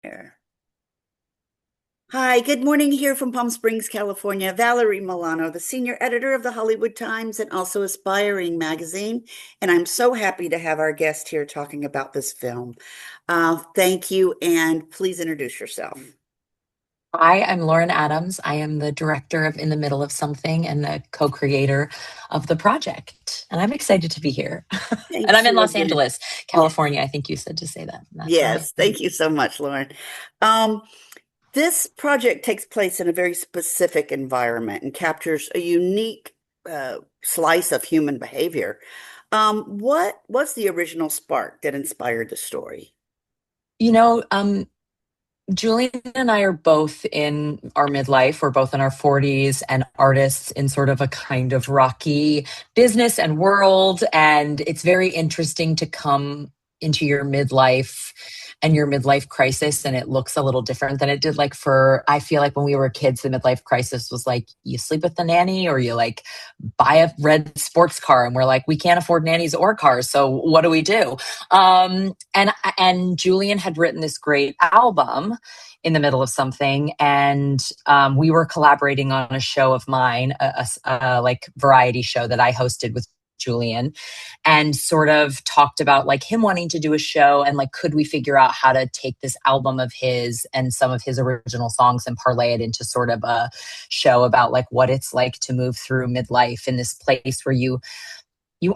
There. Hi, good morning here from Palm Springs, California. Valerie Milano, the senior editor of the Hollywood Times and also Aspiring magazine. And I'm so happy to have our guest here talking about this film. Thank you, and please introduce yourself. Hi, I'm Lauren Adams. I am the director of In the Middle of Something and the co-creator of the project. And I'm excited to be here. And Thank I'm in you Los again. Angeles, Yeah. California. I think you said to say that. That's right. Yes, thank you so much, Lauren. Um, this project takes place in a very specific environment and captures a unique slice of human behavior. What was the original spark that inspired the story? You know, um, Julian and I are both in our midlife. We're both in our 40s and artists in sort of a kind of rocky business and world. And it's very interesting to come into your midlife and your midlife crisis, and it looks a little different than it did I feel like when we were kids, the midlife crisis was like you sleep with the nanny or you like buy a red sports car, and we're like, we can't afford nannies or cars, so what do we do? And Julian had written this great album in the middle of something, and we were collaborating on a show of mine, a like variety show that I hosted with Julian, and sort of talked about like him wanting to do a show and like could we figure out how to take this album of his and some of his original songs and parlay it into sort of a show about like what it's like to move through midlife in this place where you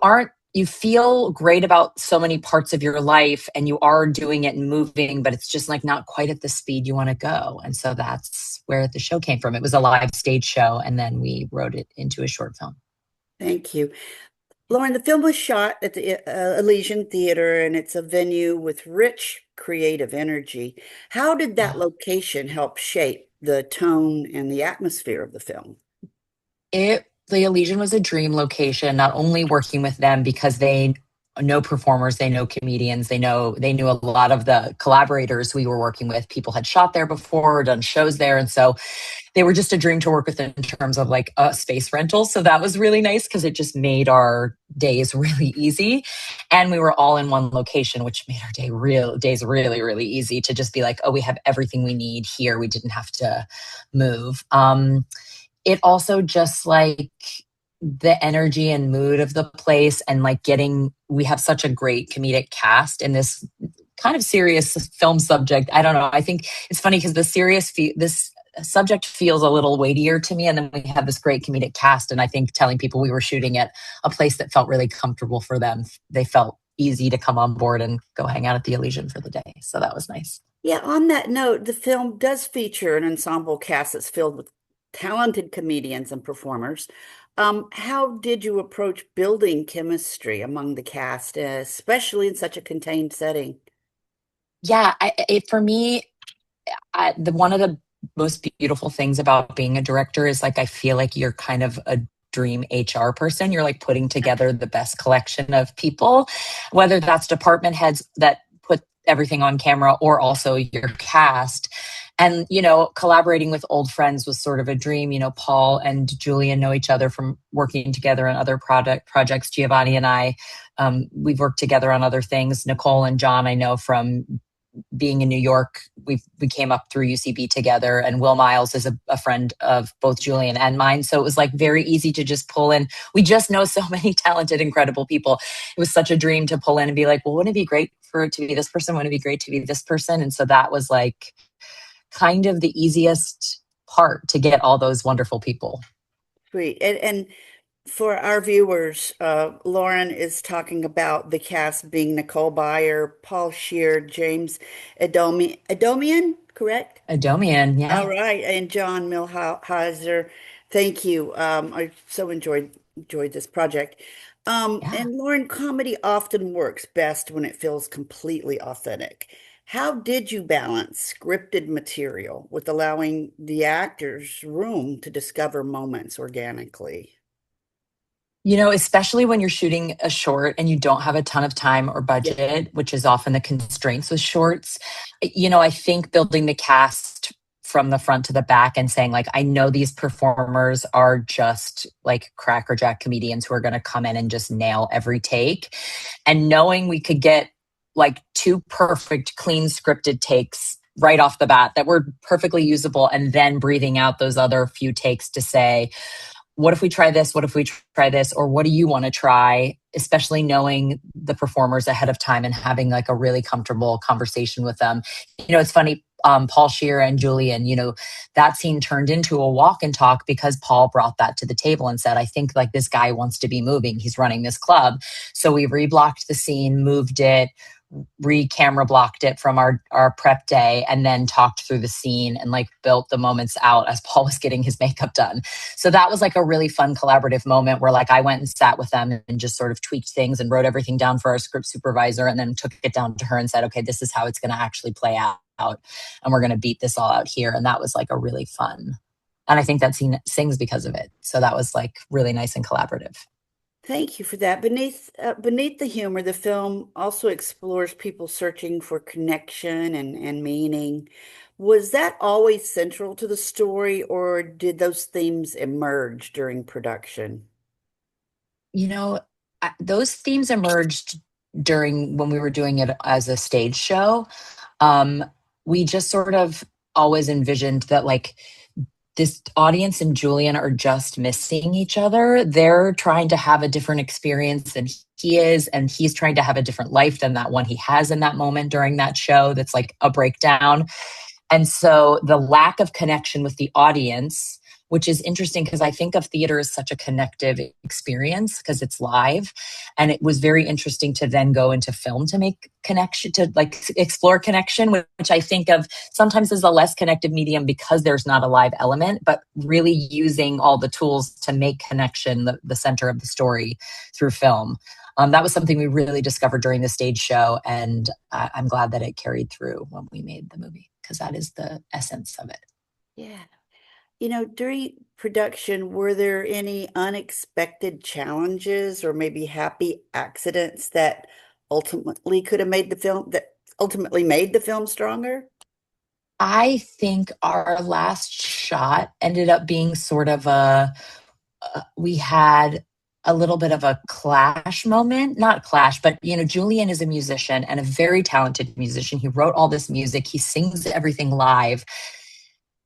aren't you feel great about so many parts of your life and you are doing it and moving, but it's just like not quite at the speed you want to go. And so that's where the show came from. It was a live stage show, and then we wrote it into a short film. Thank you. Lauren, the film was shot at the Elysian Theater, and it's a venue with rich creative energy. How did that Yeah. location help shape the tone and the atmosphere of the film? The Elysian was a dream location, not only working with them because they know performers, they know comedians, they knew a lot of the collaborators we were working with. People had shot there before, done shows there. And so they were just a dream to work with in terms of like a space rental. So that was really nice because it just made our days really easy. And we were all in one location, which made our days really, really easy to just be like, oh, we have everything we need here. We didn't have to move. It also just like the energy and mood of the place, and like we have such a great comedic cast in this kind of serious film subject. I don't know. I think it's funny because this subject feels a little weightier to me, and then we have this great comedic cast. And I think telling people we were shooting at a place that felt really comfortable for them, they felt easy to come on board and go hang out at the Elysian for the day. So that was nice. Yeah, on that note, the film does feature an ensemble cast that's filled with talented comedians and performers. How did you approach building chemistry among the cast, especially in such a contained setting? For me, the one of the most beautiful things about being a director is like I feel like you're kind of a dream HR person. You're like putting together the best collection of people, whether that's department heads that put everything on camera or also your cast. And collaborating with old friends was sort of a dream. Paul and Julian know each other from working together on other projects. Giovanni and I, we've worked together on other things. Nicole and John, I know from being in New York. We came up through UCB together, and Will Miles is a friend of both Julian and mine. So it was like very easy to just pull in. We just know so many talented, incredible people. It was such a dream to pull in and be like, well, wouldn't it be great for it to be this person? Wouldn't it be great to be this person? And so that was like kind of the easiest part to get all those wonderful people. Sweet. And for our viewers, Lauren is talking about the cast being Nicole Byer, Paul Shear, James Adomian, correct? Adomian, All yeah. right, and John Milhauser. Thank you. I so enjoyed this project. Yeah. And Lauren, comedy often works best when it feels completely authentic. How did you balance scripted material with allowing the actors room to discover moments organically? Especially when you're shooting a short and you don't have a ton of time or Yeah. budget, which is often the constraints with shorts. I think building the cast from the front to the back and saying, like, I know these performers are just like crackerjack comedians who are going to come in and just nail every take. And knowing we could get like two perfect, clean scripted takes right off the bat that were perfectly usable, and then breathing out those other few takes to say, what if we try this? What if we try this? Or what do you want to try? Especially knowing the performers ahead of time and having like a really comfortable conversation with them. It's funny. Paul Scheer and Julian, that scene turned into a walk and talk because Paul brought that to the table and said, I think like this guy wants to be moving. He's running this club. So we reblocked the scene, moved it, re-camera blocked it from our prep day, and then talked through the scene and like built the moments out as Paul was getting his makeup done. So that was like a really fun collaborative moment where like I went and sat with them and just sort of tweaked things and wrote everything down for our script supervisor, and then took it down to her and said, okay, this is how it's going to actually play out, and we're going to beat this all out here. And that was like a really fun, and I think that scene sings because of it. So that was like really nice and collaborative. Thank you for that. Beneath the humor, the film also explores people searching for connection and meaning. Was that always central to the story, or did those themes emerge during production? You know, those themes emerged during when we were doing it as a stage show. Um, we just sort of always envisioned that like this audience and Julian are just missing each other. They're trying to have a different experience than he is, and he's trying to have a different life than that one he has in that moment during that show. That's like a breakdown. And so the lack of connection with the audience, which is interesting because I think of theater as such a connective experience because it's live. And it was very interesting to then go into film to make connection, to like explore connection, which I think of sometimes as a less connective medium because there's not a live element, but really using all the tools to make connection the center of the story through film. That was something we really discovered during the stage show. And I'm glad that it carried through when we made the movie because that is the essence of it. Yeah. During production, were there any unexpected challenges or maybe happy accidents that ultimately made the film stronger? I think our last shot ended up being sort of we had a little bit of a clash moment, not clash, but Julian is a musician and a very talented musician. He wrote all this music, he sings everything live.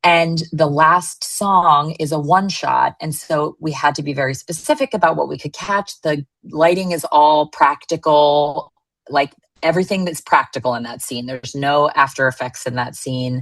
And the last song is a one shot. And so we had to be very specific about what we could catch. The lighting is all practical, like everything that's practical in that scene. There's no after effects in that scene.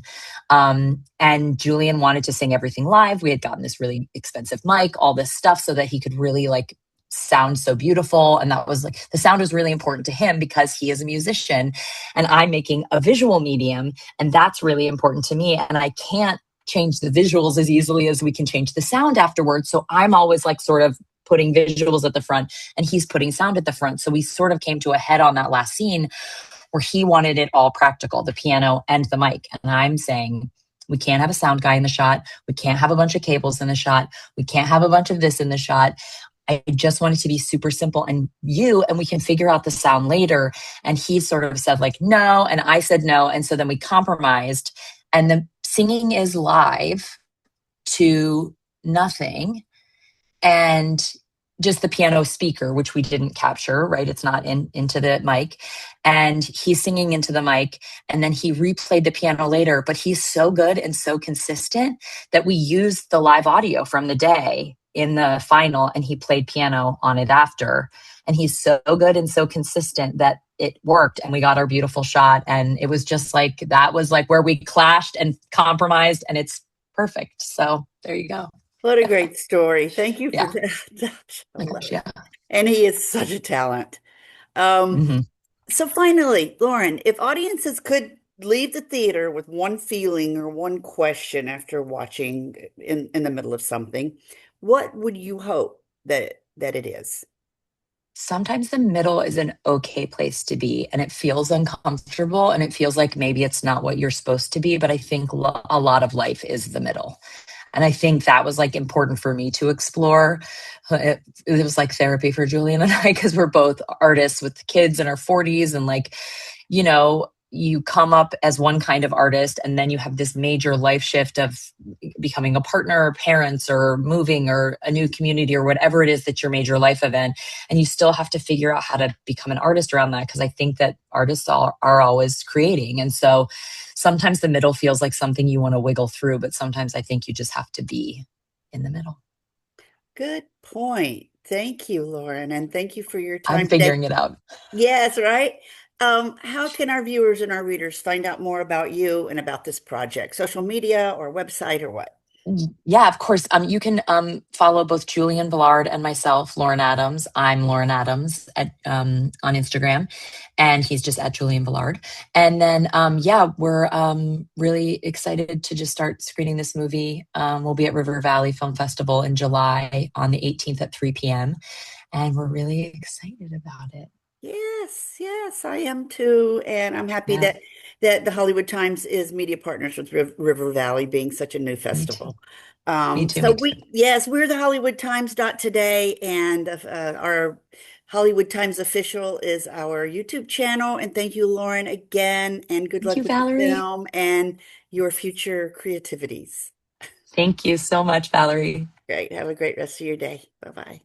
And Julian wanted to sing everything live. We had gotten this really expensive mic, all this stuff so that he could really like sound so beautiful. And that was like, the sound was really important to him because he is a musician and I'm making a visual medium. And that's really important to me. And I can't change the visuals as easily as we can change the sound afterwards. So I'm always like sort of putting visuals at the front and he's putting sound at the front. So we sort of came to a head on that last scene where he wanted it all practical, the piano and the mic. And I'm saying, we can't have a sound guy in the shot. We can't have a bunch of cables in the shot. We can't have a bunch of this in the shot. I just want it to be super simple and we can figure out the sound later. And he sort of said like, no. And I said no. And so then we compromised and the singing is live to nothing. And just the piano speaker, which we didn't capture, right? It's not into the mic. And he's singing into the mic. And then he replayed the piano later, but he's so good and so consistent that we used the live audio from the day in the final and he played piano on it after. And he's so good and so consistent that it worked and we got our beautiful shot. And it was just like, that was like where we clashed and compromised and it's perfect. So there you go. What a great story. Thank you for Yeah. that. I My love gosh, it. yeah. And he is such a talent. Um, Mm-hmm. so finally, Lauren, if audiences could leave the theater with one feeling or one question after watching in the middle of something, what would you hope that it is? Sometimes the middle is an okay place to be and it feels uncomfortable and it feels like maybe it's not what you're supposed to be. But I think a lot of life is the middle. And I think that was like important for me to explore. It was like therapy for Julian and I because we're both artists with kids in our 40s and like, you know, you come up as one kind of artist, and then you have this major life shift of becoming a partner or parents or moving or a new community or whatever it is that's your major life event. And you still have to figure out how to become an artist around that, because I think that artists are always creating. And so sometimes the middle feels like something you want to wiggle through, but sometimes I think you just have to be in the middle. Good point. Thank you, Lauren, and thank you for your I'm time today. figuring it out. Yes, right. How can our viewers and our readers find out more about you and about this project? Social media or website or what? Yeah, of course. You can follow both Julian Velard and myself, Lauren Adams. I'm Lauren Adams on Instagram, and he's just at Julian Velard. And then, yeah, we're really excited to just start screening this movie. We'll be at River Valley Film Festival in July on the 18th at 3 p.m. And we're really excited about it. Yes, yes, I am too, and I'm happy Yeah, that the Hollywood Times is media partners with River Valley, being such a new me too. festival. Me too. So Me too. we, yes, we're the Hollywood Times dot today, and our Hollywood Times official is our YouTube channel. And thank you, Lauren, again, and good Thank luck you, with the Valerie. film and your future creativities. Thank you so much, Valerie. Great. Have a great rest of your day. Bye bye.